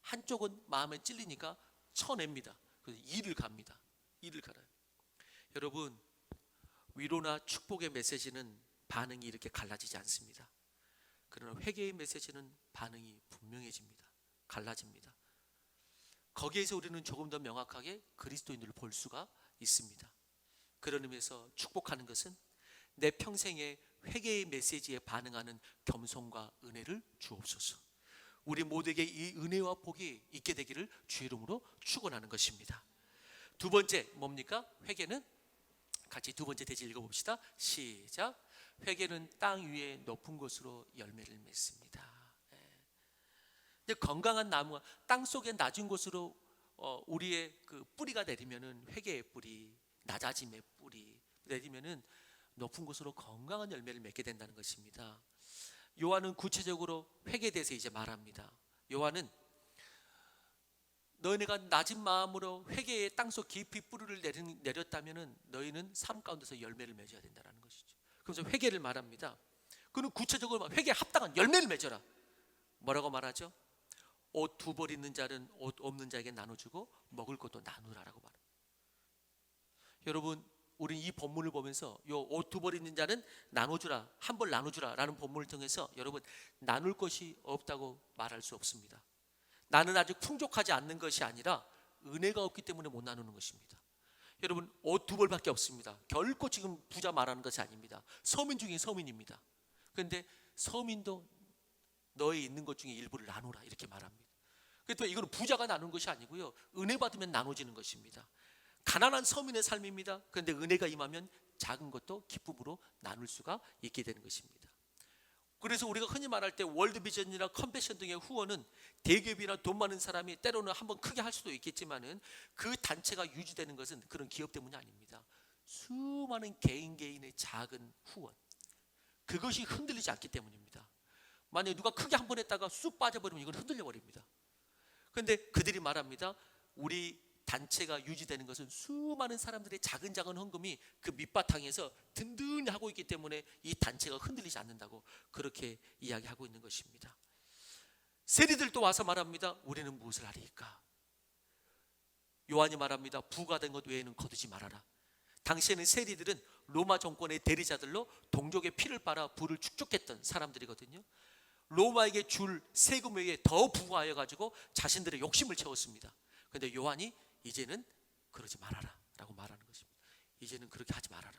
한쪽은 마음에 찔리니까 쳐냅니다. 그래서 이를 갑니다. 이를 갈아요. 여러분, 위로나 축복의 메시지는 반응이 이렇게 갈라지지 않습니다. 그러나 회개의 메시지는 반응이 분명해집니다. 갈라집니다. 거기에서 우리는 조금 더 명확하게 그리스도인들을 볼 수가 있습니다. 그런 의미에서 축복하는 것은 내 평생의 회개의 메시지에 반응하는 겸손과 은혜를 주옵소서. 우리 모두에게 이 은혜와 복이 있게 되기를 주의 이름으로 축원하는 것입니다. 두 번째 뭡니까? 회개는 같이 두 번째 대지 읽어봅시다. 시작. 회개는 땅 위에 높은 곳으로 열매를 맺습니다. 건강한 나무가 땅 속에 낮은 곳으로 우리의 그 뿌리가 내리면은 회개의 뿌리, 낮아짐의 뿌리 내리면은 높은 곳으로 건강한 열매를 맺게 된다는 것입니다. 요한은 구체적으로 회개에 대해서 이제 말합니다. 요한은 너희가 낮은 마음으로 회개의 땅속 깊이 뿌리를 내렸다면은 너희는 삶 가운데서 열매를 맺어야 된다는 것이죠. 그래서 회개를 말합니다. 그는 구체적으로 회개에 합당한 열매를 맺어라. 뭐라고 말하죠? 옷 두 벌 있는 자는 옷 없는 자에게 나눠주고 먹을 것도 나누라라고 말합니다. 여러분, 우리는 이 본문을 보면서 요 옷 두 벌 있는 자는 나눠주라, 한 벌 나눠주라라는 본문을 통해서 여러분 나눌 것이 없다고 말할 수 없습니다. 나는 아직 풍족하지 않는 것이 아니라 은혜가 없기 때문에 못 나누는 것입니다. 여러분, 옷 두 벌밖에 없습니다. 결코 지금 부자 말하는 것이 아닙니다. 서민 중에 서민입니다. 그런데 서민도 너의 있는 것 중에 일부를 나누라 이렇게 말합니다. 그래서 이거는 부자가 나누는 것이 아니고요, 은혜 받으면 나눠지는 것입니다. 가난한 서민의 삶입니다. 그런데 은혜가 임하면 작은 것도 기쁨으로 나눌 수가 있게 되는 것입니다. 그래서 우리가 흔히 말할 때 월드비전이나 컴패션 등의 후원은 대기업이나 돈 많은 사람이 때로는 한번 크게 할 수도 있겠지만은 그 단체가 유지되는 것은 그런 기업 때문이 아닙니다. 수많은 개인의 작은 후원, 그것이 흔들리지 않기 때문입니다. 만약에 누가 크게 한 번 했다가 쑥 빠져버리면 이건 흔들려 버립니다. 그런데 그들이 말합니다. 우리 단체가 유지되는 것은 수많은 사람들의 작은 헌금이 그 밑바탕에서 든든히 하고 있기 때문에 이 단체가 흔들리지 않는다고 그렇게 이야기하고 있는 것입니다. 세리들도 와서 말합니다. 우리는 무엇을 하리까? 요한이 말합니다. 부가 된 것 외에는 거두지 말아라. 당시에는 세리들은 로마 정권의 대리자들로 동족의 피를 빨아 부를 축적했던 사람들이거든요. 로마에게 줄 세금 외에 더 부과하여 가지고 자신들의 욕심을 채웠습니다. 그런데 요한이 이제는 그러지 말아라 라고 말하는 것입니다. 이제는 그렇게 하지 말아라.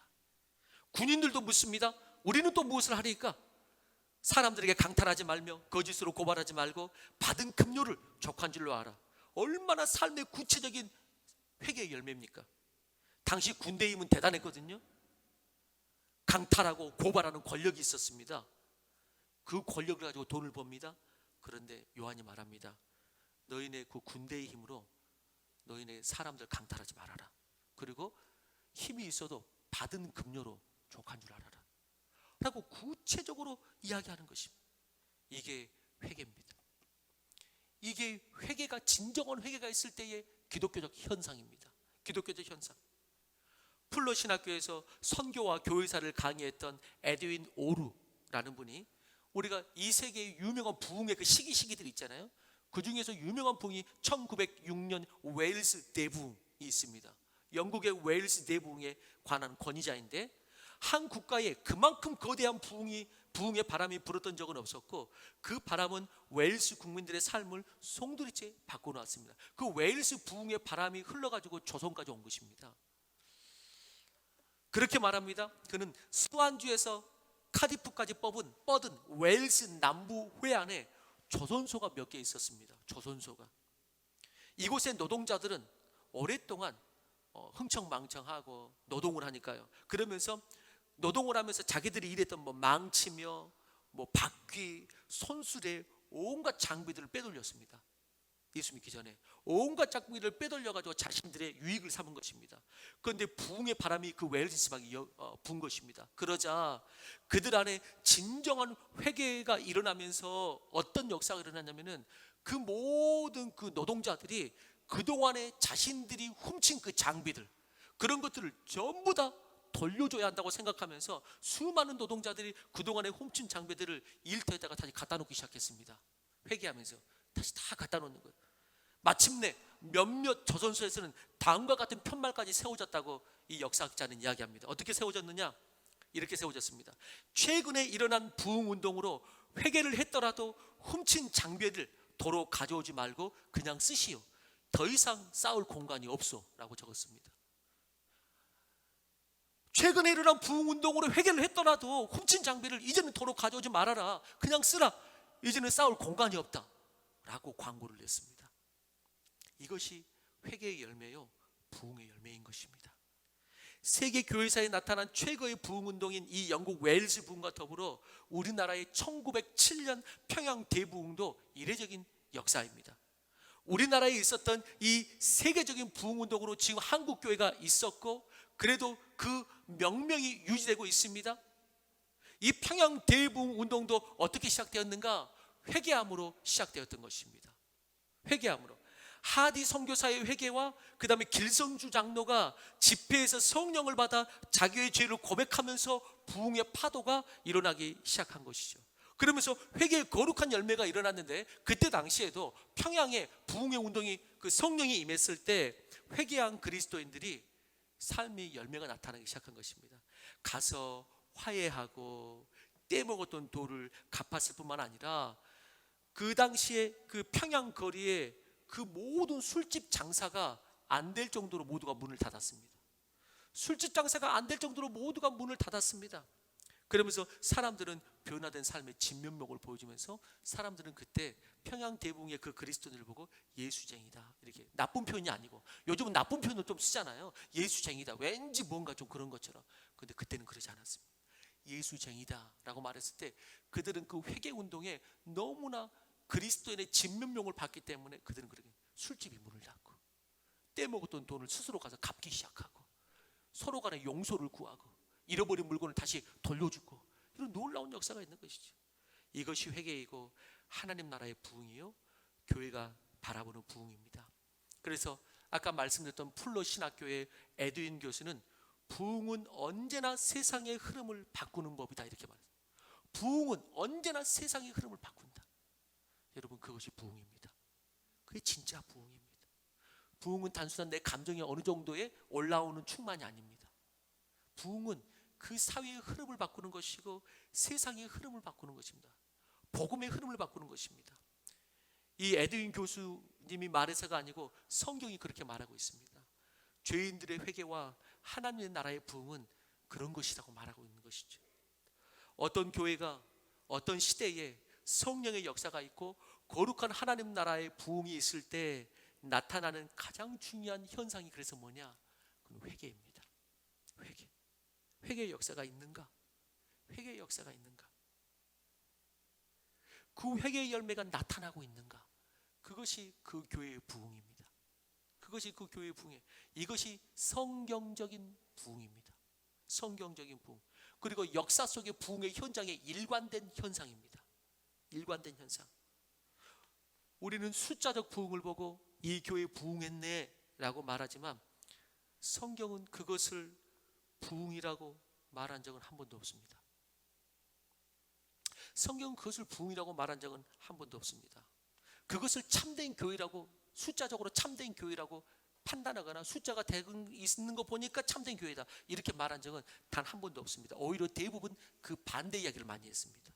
군인들도 묻습니다. 우리는 또 무엇을 하리까? 사람들에게 강탈하지 말며 거짓으로 고발하지 말고 받은 급료를 족한 줄로 알아. 얼마나 삶의 구체적인 회개의 열매입니까? 당시 군대의 힘은 대단했거든요. 강탈하고 고발하는 권력이 있었습니다. 그 권력을 가지고 돈을 법니다. 그런데 요한이 말합니다. 너희네 그 군대의 힘으로 너희네 사람들 강탈하지 말아라. 그리고 힘이 있어도 받은 급료로 족한 줄 알아라 라고 구체적으로 이야기하는 것입니다. 이게 회개입니다. 이게 회개가, 진정한 회개가 있을 때의 기독교적 현상입니다. 기독교적 현상. 풀러 신학교에서 선교와 교회사를 강의했던 에드윈 오루라는 분이, 우리가 이 세계의 유명한 부흥의 그 시기들이 있잖아요. 그 중에서 유명한 부흥이 1906년 웨일스 대부흥이 있습니다. 영국의 웨일스 대부흥에 관한 권위자인데, 한 국가에 그만큼 거대한 부흥의 바람이 불었던 적은 없었고, 그 바람은 웨일스 국민들의 삶을 송두리째 바꿔놓았습니다. 그 웨일스 부흥의 바람이 흘러가지고 조선까지 온 것입니다. 그렇게 말합니다. 그는 스완주에서 카디프까지 뻗은 웨일스 남부 해안에 조선소가 몇 개 있었습니다. 조선소가. 이곳의 노동자들은 오랫동안 흥청망청하고 노동을 하니까요. 그러면서 노동을 하면서 자기들이 일했던 망치며 바퀴, 손수레, 온갖 장비들을 빼돌렸습니다. 예수 믿기 전에 온갖 장비를 빼돌려가지고 자신들의 유익을 삼은 것입니다. 그런데 부흥의 바람이 그 웨일스 지방에 분 것입니다. 그러자 그들 안에 진정한 회개가 일어나면서 어떤 역사가 일어났냐면은, 그 모든 그 노동자들이 그동안에 자신들이 훔친 그 장비들, 그런 것들을 전부 다 돌려줘야 한다고 생각하면서 수많은 노동자들이 그동안에 훔친 장비들을 일터에다가 다시 갖다 놓기 시작했습니다. 회개하면서 다시 다 갖다 놓는 거예요. 마침내 몇몇 조선소에서는 다음과 같은 편말까지 세워졌다고 이 역사학자는 이야기합니다. 어떻게 세워졌느냐? 이렇게 세워졌습니다. 최근에 일어난 부흥운동으로 회개를 했더라도 훔친 장비를 도로 가져오지 말고 그냥 쓰시오. 더 이상 쌓을 공간이 없소 라고 적었습니다. 최근에 일어난 부흥운동으로 회개를 했더라도 훔친 장비를 이제는 도로 가져오지 말아라. 그냥 쓰라. 이제는 쌓을 공간이 없다 라고 광고를 냈습니다. 이것이 회개의 열매요, 부흥의 열매인 것입니다. 세계 교회사에 나타난 최고의 부흥운동인 이 영국 웨일스 부흥과 더불어 우리나라의 1907년 평양 대부흥도 이례적인 역사입니다. 우리나라에 있었던 이 세계적인 부흥운동으로 지금 한국교회가 있었고, 그래도 그 명명이 유지되고 있습니다. 이 평양 대부흥운동도 어떻게 시작되었는가? 회개함으로 시작되었던 것입니다. 회개함으로. 하디 선교사의 회개와 그 다음에 길성주 장로가 집회에서 성령을 받아 자기의 죄를 고백하면서 부흥의 파도가 일어나기 시작한 것이죠. 그러면서 회개의 거룩한 열매가 일어났는데, 그때 당시에도 평양에 부흥의 운동이, 그 성령이 임했을 때 회개한 그리스도인들이 삶의 열매가 나타나기 시작한 것입니다. 가서 화해하고 떼먹었던 돌을 갚았을 뿐만 아니라, 그 당시에 그 평양 거리에 그 모든 술집 장사가 안 될 정도로 모두가 문을 닫았습니다. 술집 장사가 안 될 정도로 모두가 문을 닫았습니다. 그러면서 사람들은 변화된 삶의 진면목을 보여주면서 사람들은 그때 평양 대붕의 그 그리스도인을 보고 예수쟁이다, 이렇게 나쁜 표현이 아니고, 요즘은 나쁜 표현을 좀 쓰잖아요. 예수쟁이다, 왠지 뭔가 좀 그런 것처럼. 근데 그때는 그러지 않았습니다. 예수쟁이다 라고 말했을 때 그들은 그 회개운동에 너무나 그리스도인의 진면목을 봤기 때문에 그들은 그렇게 술집이 문을 닫고 떼먹었던 돈을 스스로 가서 갚기 시작하고 서로 간에 용서를 구하고 잃어버린 물건을 다시 돌려주고, 이런 놀라운 역사가 있는 것이죠. 이것이 회개이고 하나님 나라의 부흥이요, 교회가 바라보는 부흥입니다. 그래서 아까 말씀드렸던 풀러 신학교의 에드윈 교수는 부흥은 언제나 세상의 흐름을 바꾸는 법이다, 이렇게 말했어요. 부흥은 언제나 세상의 흐름을 바꾼다. 여러분, 그것이 부흥입니다. 그게 진짜 부흥입니다. 부흥은 단순한 내 감정이 어느 정도에 올라오는 충만이 아닙니다. 부흥은 그 사회의 흐름을 바꾸는 것이고 세상의 흐름을 바꾸는 것입니다. 복음의 흐름을 바꾸는 것입니다. 이 에드윈 교수님이 말해서가 아니고 성경이 그렇게 말하고 있습니다. 죄인들의 회개와 하나님의 나라의 부흥은 그런 것이라고 말하고 있는 것이죠. 어떤 교회가 어떤 시대에 성령의 역사가 있고 거룩한 하나님 나라의 부흥이 있을 때 나타나는 가장 중요한 현상이 그래서 뭐냐? 그건 회개입니다. 회개. 회개의 역사가 있는가? 회개의 역사가 있는가? 그 회개의 열매가 나타나고 있는가? 그것이 그 교회의 부흥입니다. 그것이 그 교회의 부흥이에요. 이것이 성경적인 부흥입니다. 성경적인 부흥. 그리고 역사 속의 부흥의 현장에 일관된 현상입니다. 일관된 현상. 우리는 숫자적 부흥을 보고 이 교회 부흥했네 라고 말하지만 성경은 그것을 부흥이라고 말한 적은 한 번도 없습니다. 성경은 그것을 부흥이라고 말한 적은 한 번도 없습니다. 그것을 참된 교회라고, 숫자적으로 참된 교회라고 판단하거나 숫자가 대금 있는 거 보니까 참된 교회다 이렇게 말한 적은 단 한 번도 없습니다. 오히려 대부분 그 반대 이야기를 많이 했습니다.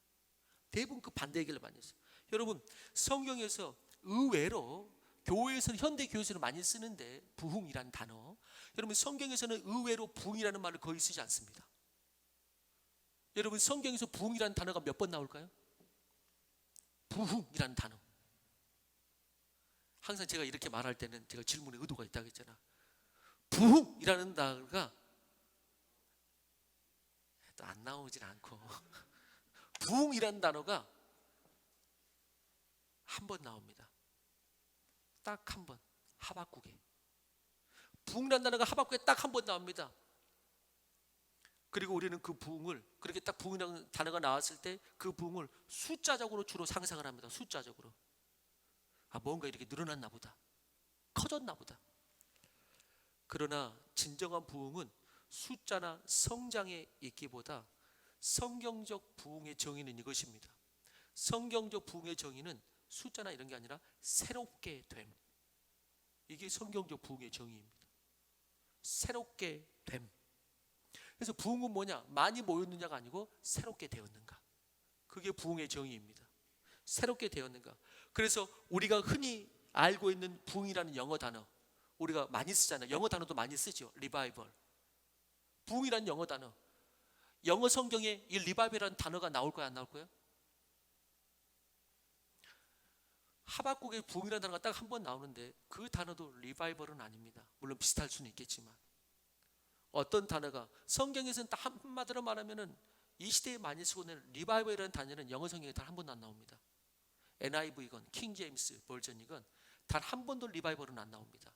대부분 그 반대 얘기를 많이 했어요. 여러분, 성경에서 의외로 교회에서는, 현대 교회에서는 많이 쓰는데 부흥이라는 단어, 여러분 성경에서는 의외로 부흥이라는 말을 거의 쓰지 않습니다. 여러분, 성경에서 부흥이라는 단어가 몇 번 나올까요? 부흥이라는 단어. 항상 제가 이렇게 말할 때는 제가 질문에 의도가 있다고 했잖아. 부흥이라는 단어가 또 안 나오질 않고 부흥이라는 단어가 한 번 나옵니다. 딱 한 번. 하박국에. 부흥이라는 단어가 하박국에 딱 한 번 나옵니다. 그리고 우리는 그 부흥을, 그렇게 딱 부흥이라는 단어가 나왔을 때 그 부흥을 숫자적으로 주로 상상을 합니다. 숫자적으로. 아, 뭔가 이렇게 늘어났나 보다, 커졌나 보다. 그러나 진정한 부흥은 숫자나 성장에 있기보다 성경적 부흥의 정의는 이것입니다. 성경적 부흥의 정의는 숫자나 이런 게 아니라 새롭게 됨. 이게 성경적 부흥의 정의입니다. 새롭게 됨. 그래서 부흥은 뭐냐? 많이 모였느냐가 아니고 새롭게 되었는가. 그게 부흥의 정의입니다. 새롭게 되었는가. 그래서 우리가 흔히 알고 있는 부흥이라는 영어 단어, 우리가 많이 쓰잖아요. 영어 단어도 많이 쓰죠. 리바이벌. 부흥이라는 영어 단어. 영어 성경에 이 리바이벌이라는 단어가 나올 거야, 안 나올 거예요? 하박국의 부흥이라는 단어가 딱 한 번 나오는데 그 단어도 리바이벌은 아닙니다. 물론 비슷할 수는 있겠지만 어떤 단어가 성경에서는 딱 한마디로 말하면은 이 시대에 많이 쓰고 있는 리바이벌이라는 단어는 영어 성경에 단 한 번도 안 나옵니다. NIV건 킹 제임스 버전이건 단 한 번도 리바이벌은 안 나옵니다.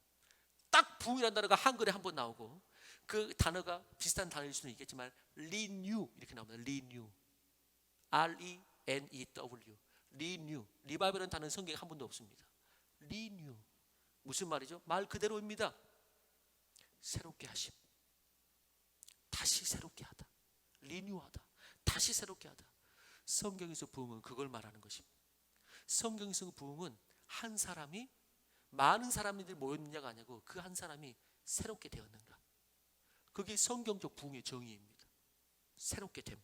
딱 부흥이라는 단어가 한글에 한 번 나오고 그 단어가 비슷한 단어일 수는 있겠지만 renew 이렇게 나옵니다. renew, R-E-N-E-W, renew. 리바이벌이라는 단어는 성경에 한 번도 없습니다. renew 무슨 말이죠? 말 그대로입니다. 새롭게 하심, 다시 새롭게 하다, 리뉴하다, 다시 새롭게 하다. 성경에서 부흥은 그걸 말하는 것입니다. 성경에서 부흥은 한 사람이, 많은 사람들이 모였느냐가 아니고 그 한 사람이 새롭게 되었는가. 그게 성경적 부흥의 정의입니다. 새롭게 됨.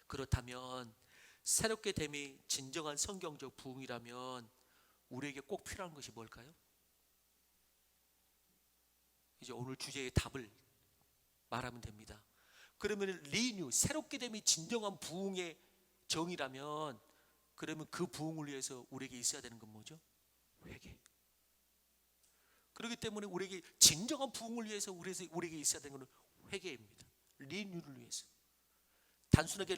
그렇다면 새롭게 됨이 진정한 성경적 부흥이라면 우리에게 꼭 필요한 것이 뭘까요? 이제 오늘 주제의 답을 말하면 됩니다. 그러면 리뉴, 새롭게 됨이 진정한 부흥의 정이라면, 그러면 그 부흥을 위해서 우리에게 있어야 되는 건 뭐죠? 회개. 그렇기 때문에 우리에게 진정한 부흥을 위해서 우리에게 있어야 되는 것은 회개입니다. 리뉴를 위해서. 단순하게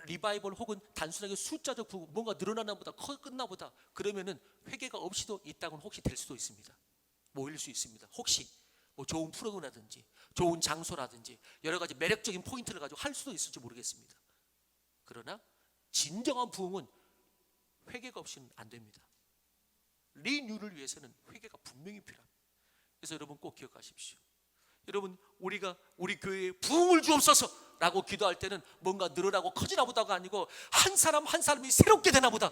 리바이벌 혹은 단순하게 숫자적 부흥, 뭔가 늘어나나 보다, 끝나 보다, 그러면은 회개가 없이도 이 땅은 혹시 될 수도 있습니다. 모일 수 있습니다. 혹시 뭐 좋은 프로그램이라든지 좋은 장소라든지 여러 가지 매력적인 포인트를 가지고 할 수도 있을지 모르겠습니다. 그러나 진정한 부흥은 회개가 없이는 안 됩니다. 리뉴를 위해서는 회개가 분명히 필요합니다. 그래서 여러분 꼭 기억하십시오. 여러분, 우리가 우리 교회에 부흥을 주옵소서 라고 기도할 때는 뭔가 늘어나고 커지나 보다가 아니고 한 사람 한 사람이 새롭게 되나 보다,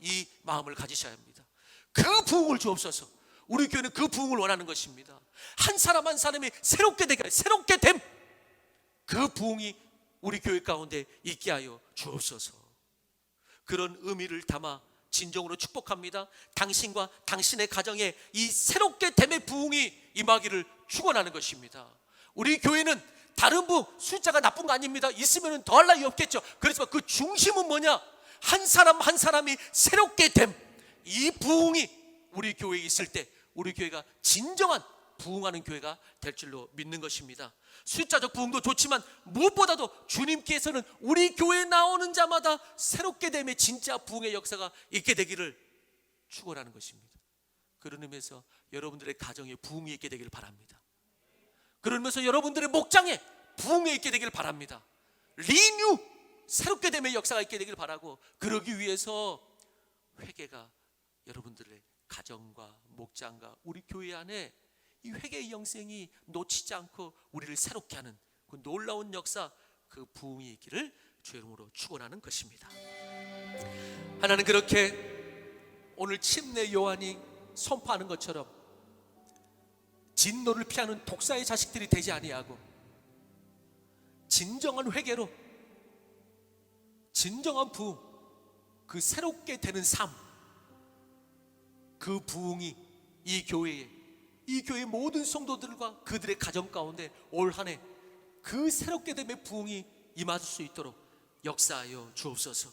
이 마음을 가지셔야 합니다. 그 부흥을 주옵소서. 우리 교회는 그 부흥을 원하는 것입니다. 한 사람 한 사람이 새롭게 되게, 새롭게 됨, 그 부흥이 우리 교회 가운데 있게 하여 주옵소서. 그런 의미를 담아 진정으로 축복합니다. 당신과 당신의 가정에 이 새롭게 됨의 부흥이 임하기를 축원하는 것입니다. 우리 교회는 다른 부흥, 숫자가 나쁜 거 아닙니다. 있으면 더할 나위 없겠죠. 그렇지만 그 중심은 뭐냐? 한 사람 한 사람이 새롭게 됨, 이 부흥이 우리 교회에 있을 때 우리 교회가 진정한 부흥하는 교회가 될 줄로 믿는 것입니다. 숫자적 부흥도 좋지만 무엇보다도 주님께서는 우리 교회에 나오는 자마다 새롭게 됨의 진짜 부흥의 역사가 있게 되기를 축원하는 것입니다. 그런 의미에서 여러분들의 가정에 부흥이 있게 되기를 바랍니다. 그러면서 여러분들의 목장에 부흥이 있게 되기를 바랍니다. 리뉴, 새롭게 됨의 역사가 있게 되기를 바라고, 그러기 위해서 회개가 여러분들의 가정과 목장과 우리 교회 안에 이 회개의 영생이 놓치지 않고 우리를 새롭게 하는 그 놀라운 역사, 그 부흥이 있기를 주의 이름으로 축원하는 것입니다. 하나는 그렇게 오늘 침례 요한이 선포하는 것처럼 진노를 피하는 독사의 자식들이 되지 아니하고 진정한 회개로 진정한 부흥, 그 새롭게 되는 삶, 그 부흥이 이 교회에, 이 교회 모든 성도들과 그들의 가정 가운데 올 한 해 그 새롭게 됨의 부흥이 임할 수 있도록 역사하여 주옵소서.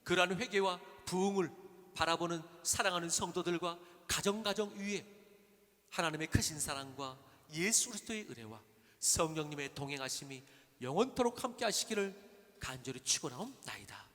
그러한 회개와 부흥을 바라보는 사랑하는 성도들과 가정 위에 하나님의 크신 사랑과 예수 그리스도의 은혜와 성령님의 동행하심이 영원토록 함께 하시기를 간절히 축원하옵나이다.